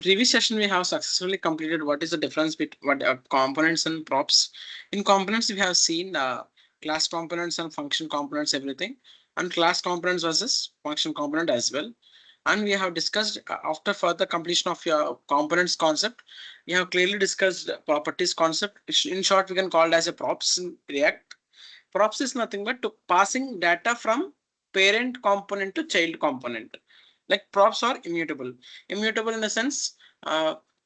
Previous session we have successfully completed what is the difference between what components and props. In components we have seen class components and function components, everything, and class components versus function component as well. And we have discussed after further completion of your components concept, we have clearly discussed properties concept. In short, we can call it as a props in React. Props is nothing but to passing data from parent component to child component. Like props are immutable. Immutable in the sense,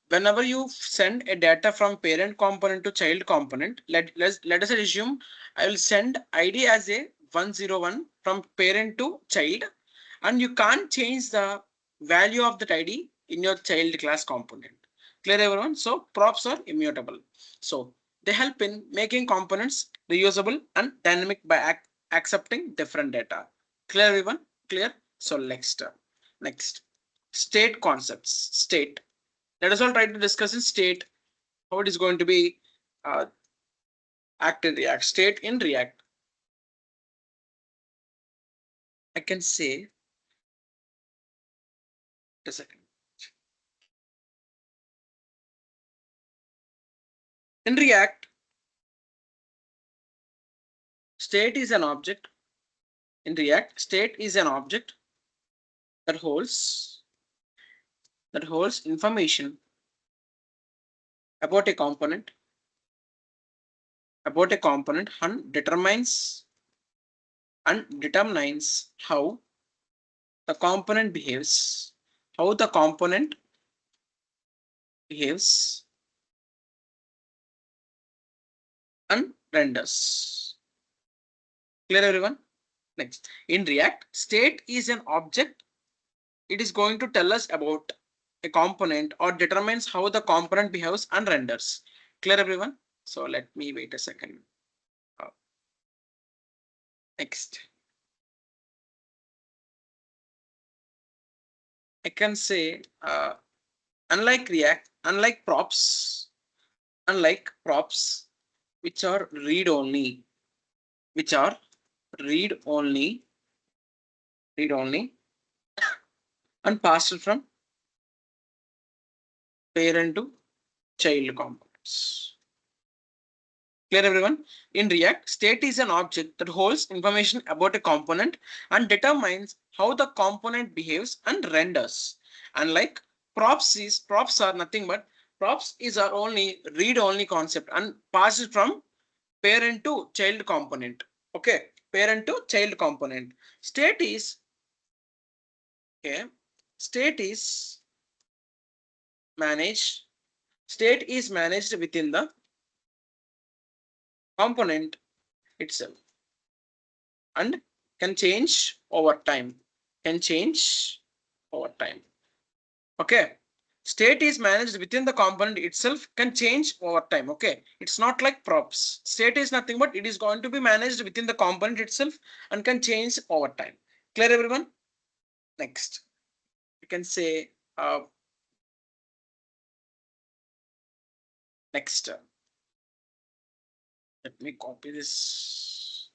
whenever you send a data from parent component to child component, let us assume I will send ID as a 101 from parent to child, and you can't change the value of that ID in your child class component. Clear everyone? So props are immutable. So they help in making components reusable and dynamic by accepting different data. Clear everyone? Clear? So next state concepts. State. Let us all try to discuss in state how it is going to be uh, act in React. State in React. I can say a second. In React, state is an object. In React, state is an object that holds information about a component and determines how the component behaves and renders. Clear everyone? Next, in React, state is an object. It is going to tell us about a component or determines how the component behaves and renders. Clear everyone? So let me wait a second. Next, I can say unlike React, unlike props, which are read only, read only and passed from parent to child components. Clear everyone? In React, state is an object that holds information about a component and determines how the component behaves and renders. Unlike props are nothing but props is our only read only concept and passes from parent to child component. Okay, parent to child component. State is okay. State is managed. State is managed within the component itself and can change over time. Okay. State is managed within the component itself, can change over time. Okay. It's not like props. State is nothing but it is going to be managed within the component itself and can change over time. Clear everyone? Next, you can say next. Let me copy this.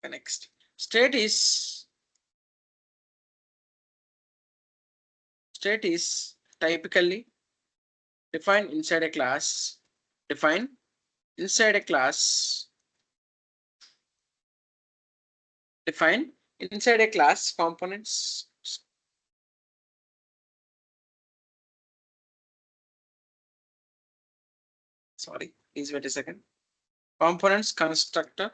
Next, state is typically defined inside a class. Defined inside a class. Defined inside a class components. Sorry, please wait a second. Components constructor.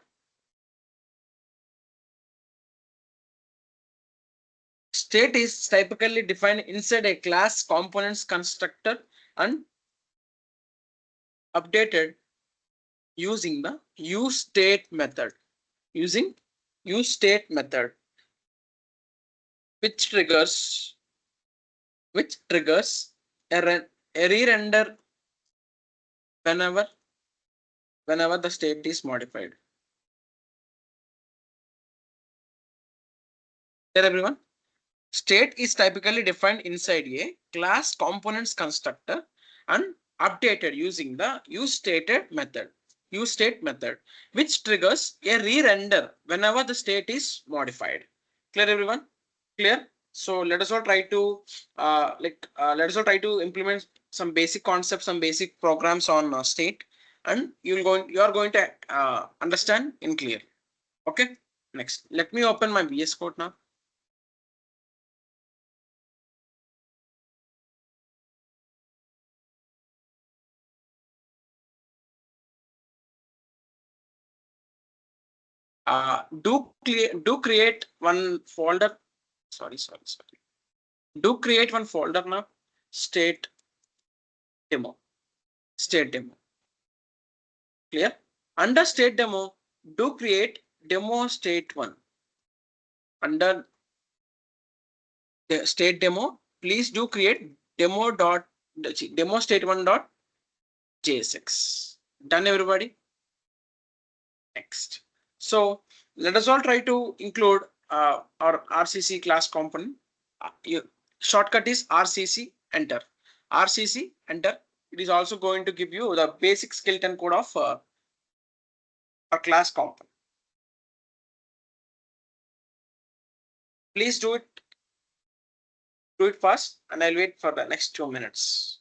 State is typically defined inside a class components constructor and updated using the useState method. Using useState method, which triggers a re-render whenever the state is modified. There everyone. State is typically defined inside a class components constructor and updated using the useState method, which triggers a re-render whenever the state is modified. Clear everyone? Clear? So let us all try to let us all try to implement some basic concepts, some basic programs on state, and you are going to understand in clear. Okay. Next, let me open my VS Code now. Do create one folder. Sorry. Do create one folder now. State demo. State demo. Clear? Under state demo, do create demo state one. Under the state demo, please do create demo state one dot JSX. Done, everybody? Next. So let us all try to include our RCC class component. Shortcut is RCC enter. RCC enter. It is also going to give you the basic skeleton code of a class component. Please do it fast, and I'll wait for the next 2 minutes.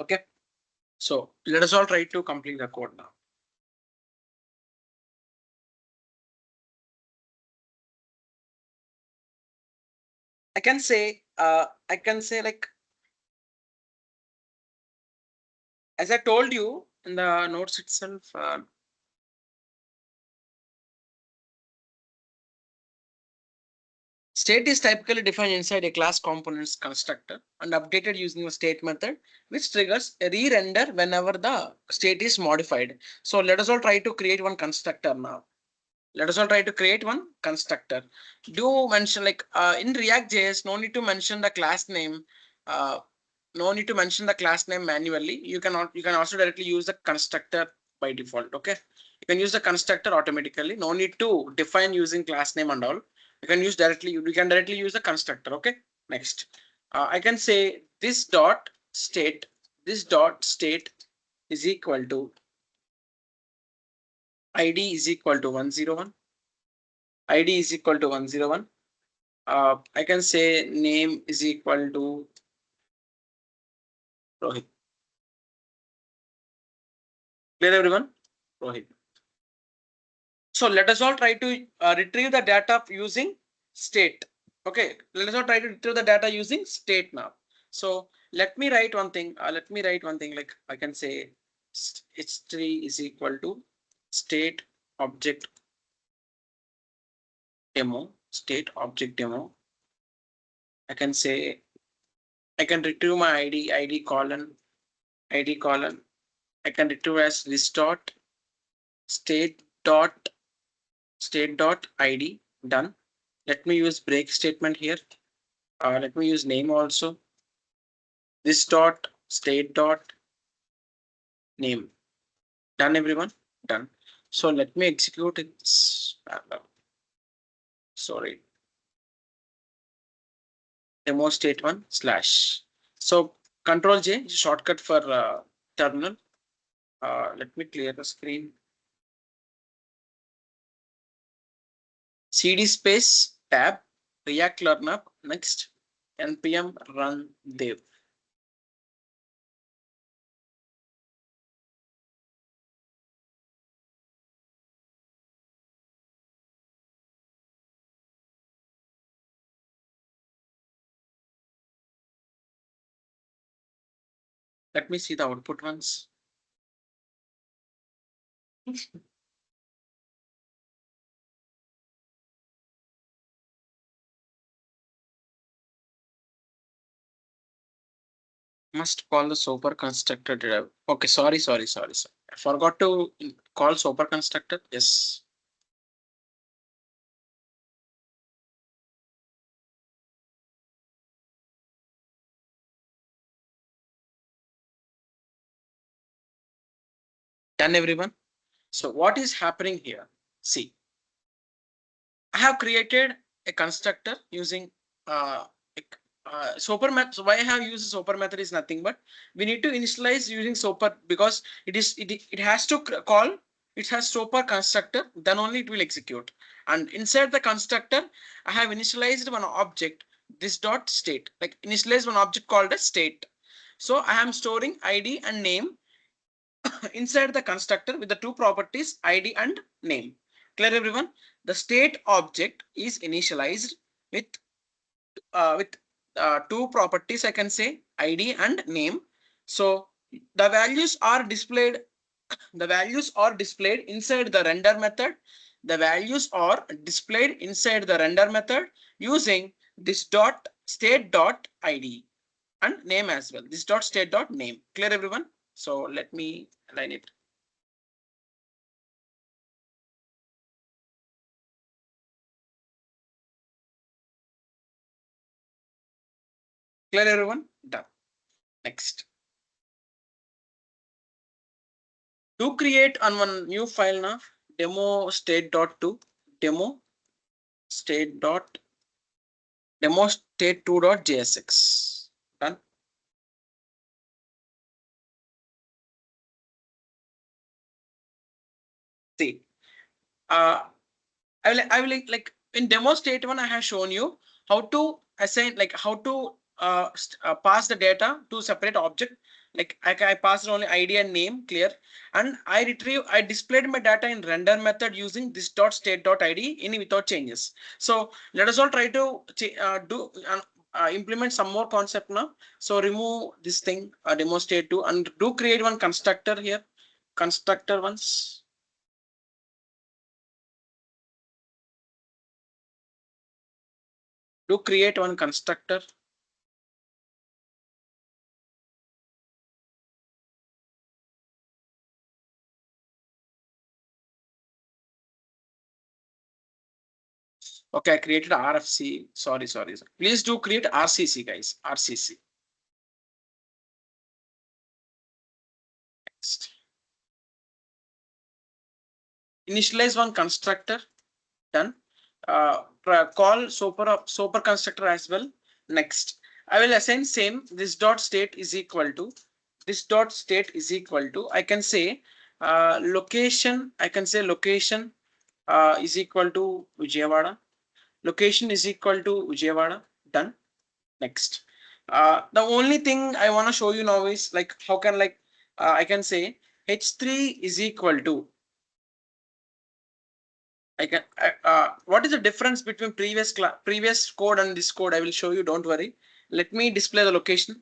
Okay. So let us all try to complete the code now. I can say like, as I told you in the notes itself, state is typically defined inside a class components constructor and updated using a state method, which triggers a re-render whenever the state is modified. So let us all try to create one constructor now. Let us all try to create one constructor. Do mention like in React.js, no need to mention the class name. No need to mention the class name manually. You can also directly use the constructor by default. Okay, you can use the constructor automatically. No need to define using class name and all. You can use directly. You can directly use the constructor. Okay. Next, I can say this dot state. This dot state is equal to ID is equal to 101. ID is equal to 101. I can say name is equal to Rohit. Clear, everyone? Rohit. So let us all try to retrieve the data using state. Okay, let us all try to retrieve the data using state now. So let me write one thing. Like I can say h3 is equal to state object demo. State object demo. I can say I can retrieve my ID colon. I can retrieve as this dot state dot ID. Done. Let me use break statement here. Let me use name also. This dot state dot name. Done, everyone. Done. So let me execute it. Sorry. Demo state one slash. So Control J shortcut for terminal. Let me clear the screen. CD space tab React Learner. Next npm run dev. Let me see the output once. Must call the super constructor derivative. Okay, sorry. I forgot to call super constructor. Yes. Done, everyone. So what is happening here? See, I have created a constructor using super method. So why I have used super method is nothing but we need to initialize using super because it has to call, it has super constructor, then only it will execute. And inside the constructor, I have initialized one object, this dot state, like initialize one object called a state. So I am storing ID and name inside the constructor with the two properties ID and name. Clear, everyone? The state object is initialized with two properties, I can say ID and name. So the values are displayed. The values are displayed inside the render method. The values are displayed inside the render method using this dot state dot ID and name as well. This dot state dot name. Clear, everyone? So let me align it. Clear, everyone? Done. Next. To create on one new file now, demo state.2, demo state2.jsx. Done. See, uh, I will like in demo state one, I have shown you how to assign, like how to pass the data to separate object. Like I passed only ID and name, clear, and I displayed my data in render method using this dot state dot ID in without changes. So let us all try to do implement some more concept now. So remove this thing, demo state two, and do create one constructor here, constructor once. Do create one constructor. Okay, I created RFC. Sorry. Please do create RCC, guys. RCC. Next. Initialize one constructor. Done. Call super constructor as well. Next. I will assign same. This dot state is equal to. This dot state is equal to. I can say location. I can say location is equal to Vijayawada. Location is equal to Vijayawada. Done. Next. The only thing I want to show you now is like how can I can say h3 is equal to, I can what is the difference between previous code and this code? I will show you, don't worry. Let me display the location.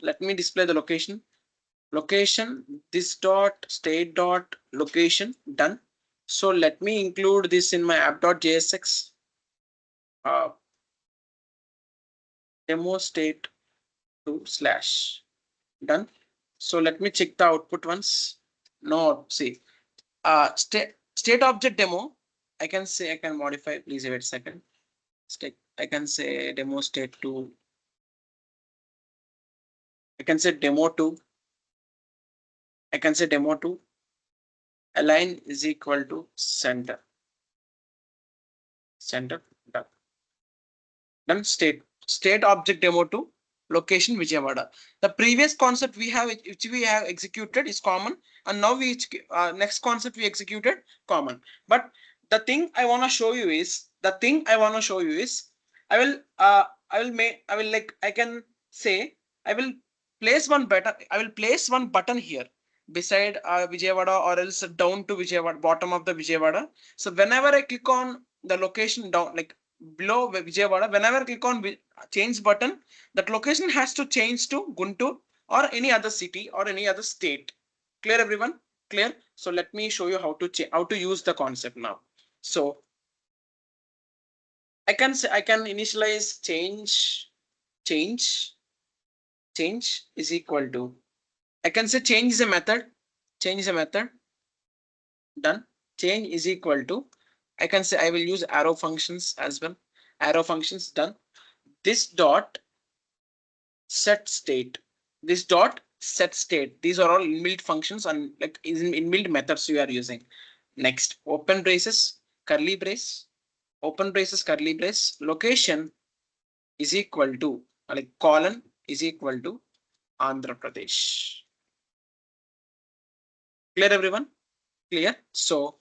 Location, this dot state dot location. Done. So let me include this in my app.jsx demo state 2 slash. Done. So let me check the output once. No, see, state object demo. I can say I can modify. Please wait a second. State. I can say demo state two. I can say demo two. I can say demo two. Align is equal to center. Center. Done. Then state object demo two. Location Vijayawada. The previous concept we have, which we have executed, is common, and now we next concept we executed common. But the thing I want to show you is I will like I can say I will place one button. I will place one button here beside Vijayawada or else down to Vijayawada, bottom of the Vijayawada. So whenever I click on the location down, like below Vijayawada, whenever I click on change button, that location has to change to Guntur or any other city or any other state. Clear, everyone? Clear? So let me show you how to use the concept now. So I can say I can initialize change change is equal to, I can say change is a method, change is a method, done. Change is equal to, I can say I will use arrow functions as well, arrow functions, done. This dot set state, this dot set state, these are all inbuilt functions and like inbuilt methods you are using. Next, open braces, curly brace, open braces, curly brace, location is equal to, like colon is equal to Andhra Pradesh. Clear everyone? Clear? So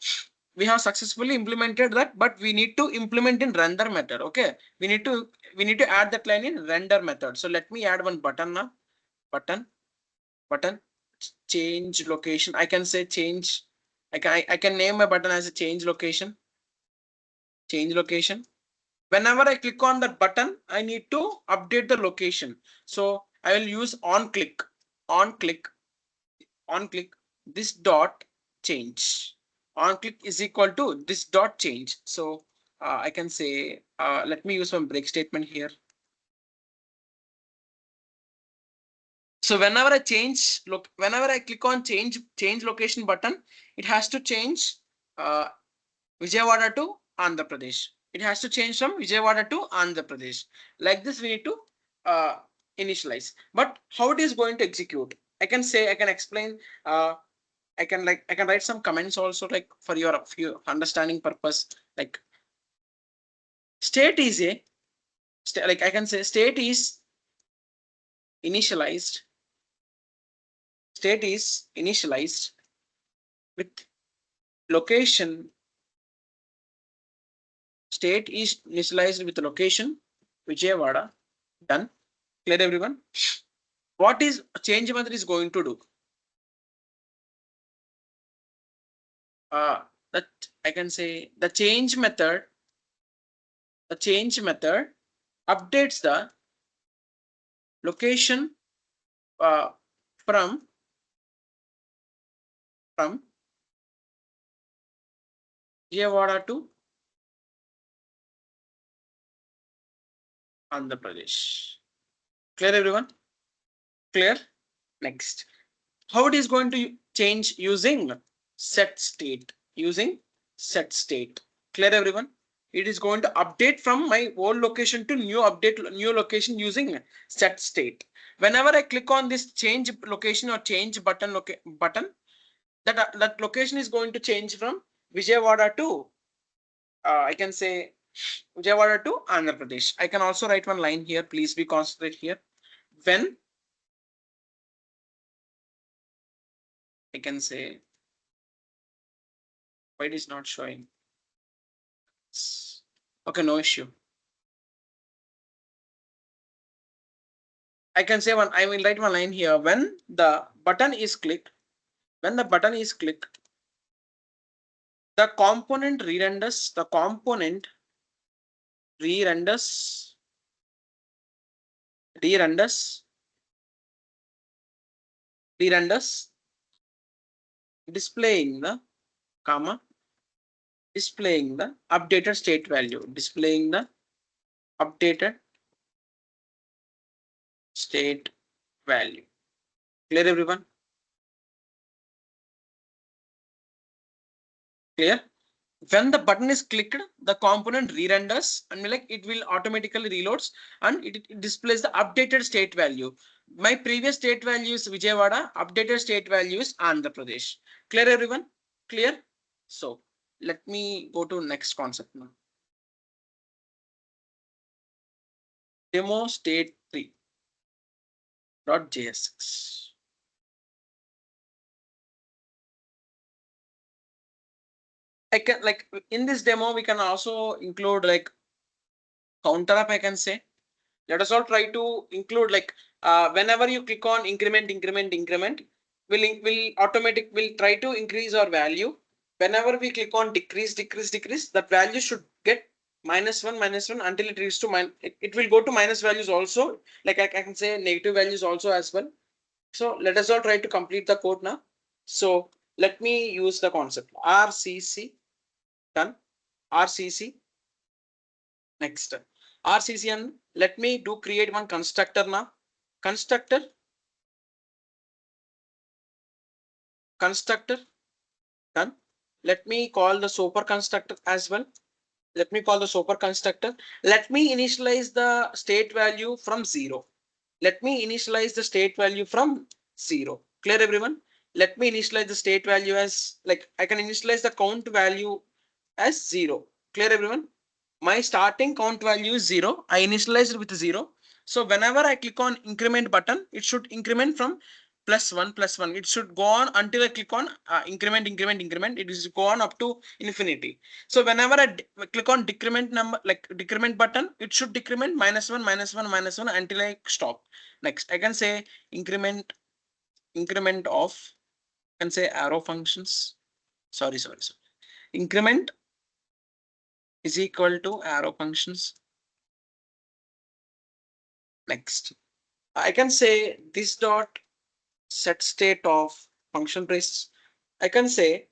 we have successfully implemented that, but we need to implement in render method. Okay, we need to add that line in render method. So let me add one button now. Button change location. I can say change. I can name a button as a change location. Change location. Whenever I click on that button, I need to update the location. So I will use on click, on click, on click, this dot change. On click is equal to this dot change. So I can say, let me use one break statement here. So whenever I change, look, whenever I click on change location button, it has to change Vijayawada to Andhra Pradesh. It has to change from Vijayawada to Andhra Pradesh. Like this, we need to initialize. But how it is going to execute? I can say, I can explain. I can write some comments also, like for your understanding purpose. Like state is a like I can say state is initialized. State is initialized with location. State is initialized with location Vijayawada. Done. Clear everyone? What is change method is going to do? That I can say the change method updates the location from Vijayawada to Andhra Pradesh. Clear everyone? Clear? Next, how it is going to change using set state, using set state. Clear everyone? It is going to update from my old location to new location using set state. Whenever I click on this change location or change button, that location is going to change from Vijayawada to I can say Vijayawada to Andhra Pradesh. I can also write one line here. Please be concentrate here. When I can say, why it is not showing? Okay, no issue. I can say one, I will write one line here. When the button is clicked, the component re-renders, displaying the updated state value, displaying the updated state value. Clear everyone? Clear? When the button is clicked, the component re-renders and like it will automatically reloads and it displays the updated state value. My previous state value is Vijayawada, updated state value is Andhra Pradesh. Clear everyone? Clear? So let me go to next concept now. Demo state 3.jsx. I can like in this demo we can also include like counter up. I can say let us all try to include like whenever you click on increment, will try to increase our value. Whenever we click on decrease, that value should get -1 until it reaches to it will go to minus values also. Like I can say negative values also as well. So let us all try to complete the code now. So let me use the concept RCC. Done. RCC. Next RCC, and let me do create one constructor now. constructor done. Let me call the super constructor as well. Let me call the super constructor. Let me initialize the state value from 0. Let me initialize the state value from 0. Clear everyone? Let me initialize the state value as, like, I can initialize the count value as 0. Clear everyone? My starting count value is 0. I initialized it with 0. So whenever I click on increment button, it should increment from +1. It should go on until I click on increment. It is go on up to infinity. So whenever I click on decrement number, like decrement button, it should decrement -1 until I stop. Next, I can say increment of, I can say arrow functions. Sorry. Increment is equal to arrow functions. Next, I can say this dot set state of function trace. I can say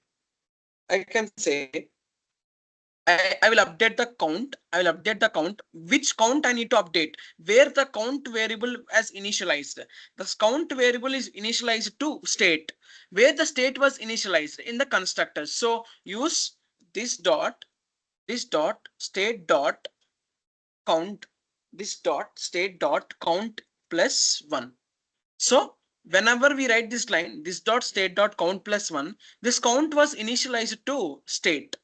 I will update the count. I will update the count. Which count I need to update? Where the count variable as initialized. The count variable is initialized to state. Where the state was initialized in the constructor. So use this dot state dot count. This dot state dot count +1. So whenever we write this line, this dot state dot count +1, this count was initialized to state.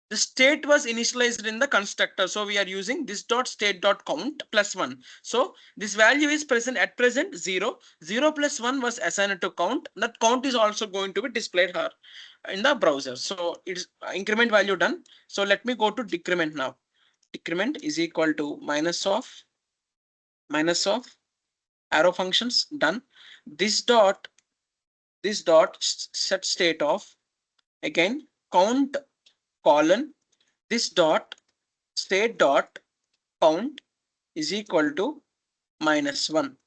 The state was initialized in the constructor. So we are using this dot state dot count +1. So this value is present at present 0. 0 + 1 was assigned to count. That count is also going to be displayed here in the browser. So it's increment value done. So let me go to decrement now. Decrement is equal to minus of arrow functions done. This dot set state of, again, count colon, this dot state dot count is equal to -1.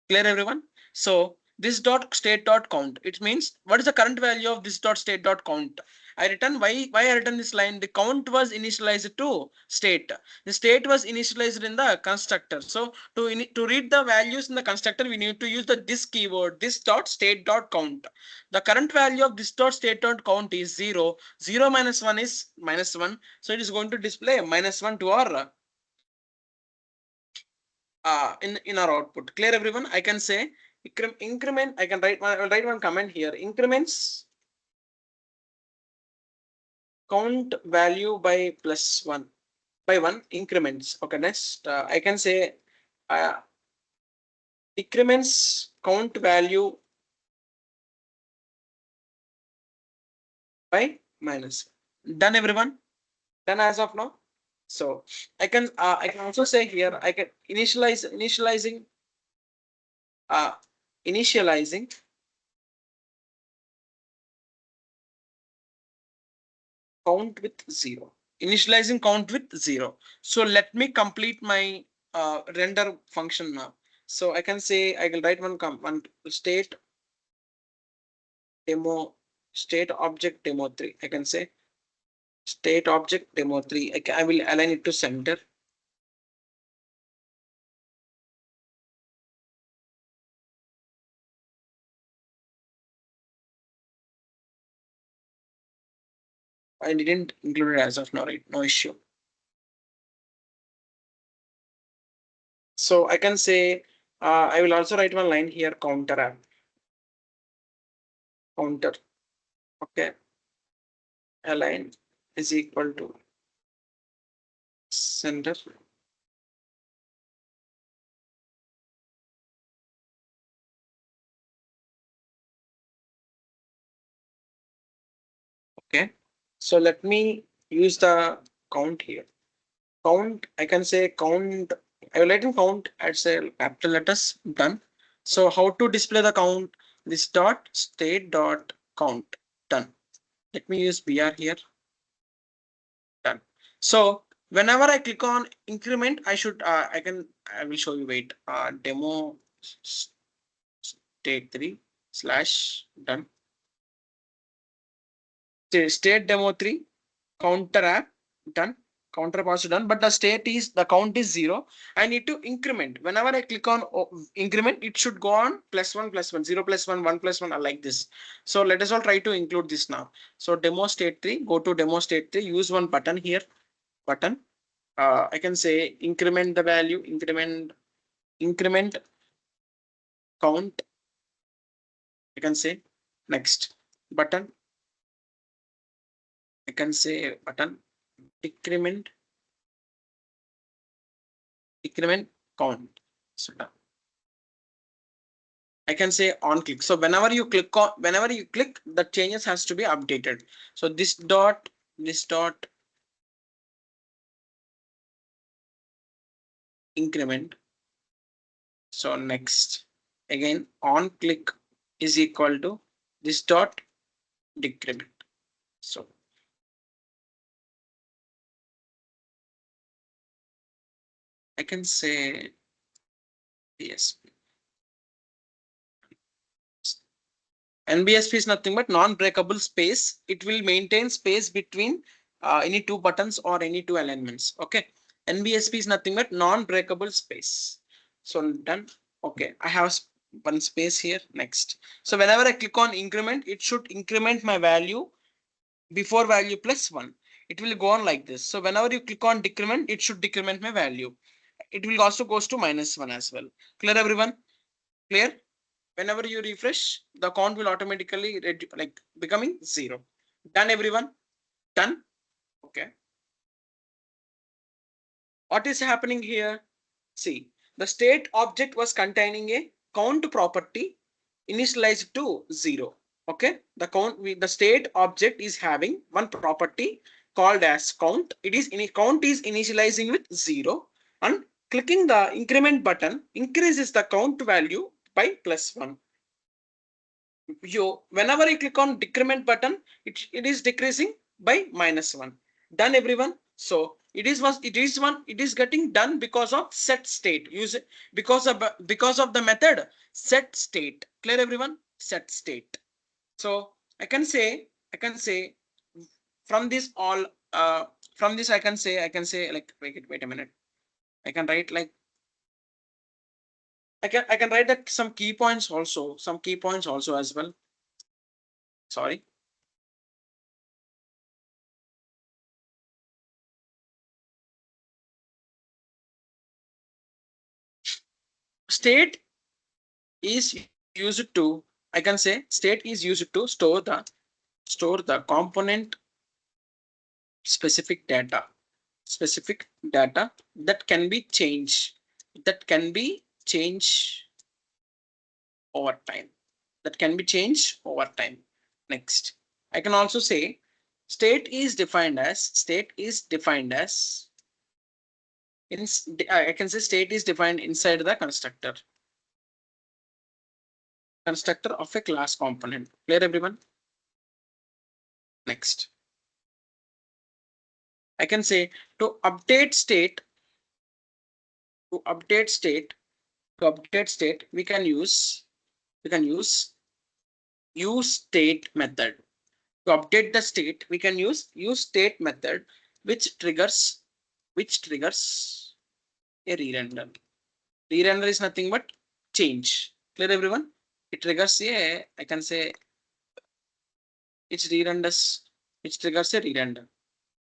Clear everyone? So this dot state dot count, it means what is the current value of this dot state dot count. I return why I return this line. The count was initialized to state. The state was initialized in the constructor. So to read the values in the constructor, we need to use this keyword, this dot state dot count. The current value of this dot state dot count is 0. 0 minus 1 is -1. So it is going to display -1 to our in our output. Clear everyone? I can say increment. I will write one comment here. Increments count value by +1 by 1 increments. Okay, next I can say decrements count value by -1. Done everyone? Done as of now. So I can also say here I can initializing count with 0. Initializing count with 0. So let me complete my render function now. So I can say I will write one state demo, state object demo3. I can say state object demo3. I will align it to center. I didn't include it as of now, right? No issue. So I can say I will also write one line here, counter app. Counter. Okay. Align is equal to center. Okay. So let me use the count here. Count, I can say count. I will let him count at say capital letters. Done. So how to display the count? This dot state dot count. Done. Let me use BR here. Done. So whenever I click on increment, I will show you. Wait. Demo state 3 / done. State demo 3 counter app done. counter positive done, but the count is 0. I need to increment. Whenever I click on increment, it should go on +1 +1, 0 +1, 1 +1, like this. So let us all try to include this now. So demo state 3, go to demo state 3, use one button here, button. I can say increment the value, increment count. I can say next button. I can say button decrement count. So I can say on click. So whenever you click, the changes has to be updated. So this dot increment. So next again on click is equal to this dot decrement. So I can say yes. NBSP is nothing but non-breakable space. It will maintain space between any two buttons or any two alignments. Okay. NBSP is nothing but non-breakable space. So done. Okay. I have one space here. Next. So whenever I click on increment, it should increment my value before value +1. It will go on like this. So whenever you click on decrement, it should decrement my value. It will also goes to -1 as well. Clear everyone? Clear? Whenever you refresh, the count will automatically becoming 0. Done everyone? Done? Okay. What is happening here? See, the state object was containing a count property initialized to 0. Okay, the state object is having one property called as count. Count is initializing with 0, and clicking the increment button increases the count value by +1. Whenever you click on decrement button, it is decreasing by -1. Done everyone? So it is getting done because of set state. Because of the method set state. Clear everyone? Set state. So I can say from this all from this I can say like wait a minute. I can write like I can write that some key points also as well. Sorry. State is used to, I can say state is used to store the component specific data that can be changed over time. Next, I can also say state is defined as I can say state is defined inside the constructor of a class component. Clear everyone? Next, I can say to update state we can use use state method. To update the state we can use state method, which triggers a re-render. Re-render is nothing but change. Clear everyone? It triggers a, I can say it triggers a re-render.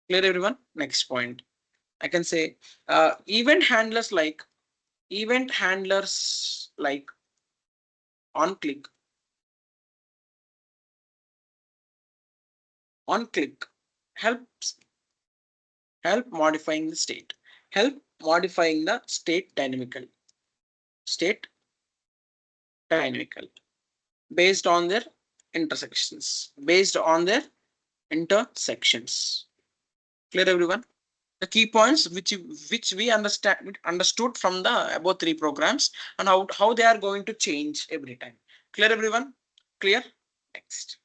Clear everyone? Next point, I can say event handlers like on click help modifying the state dynamically based on their intersections. Clear everyone? The key points which we understood from the above 3 programs, and how they are going to change every time. Clear everyone? Clear? Next.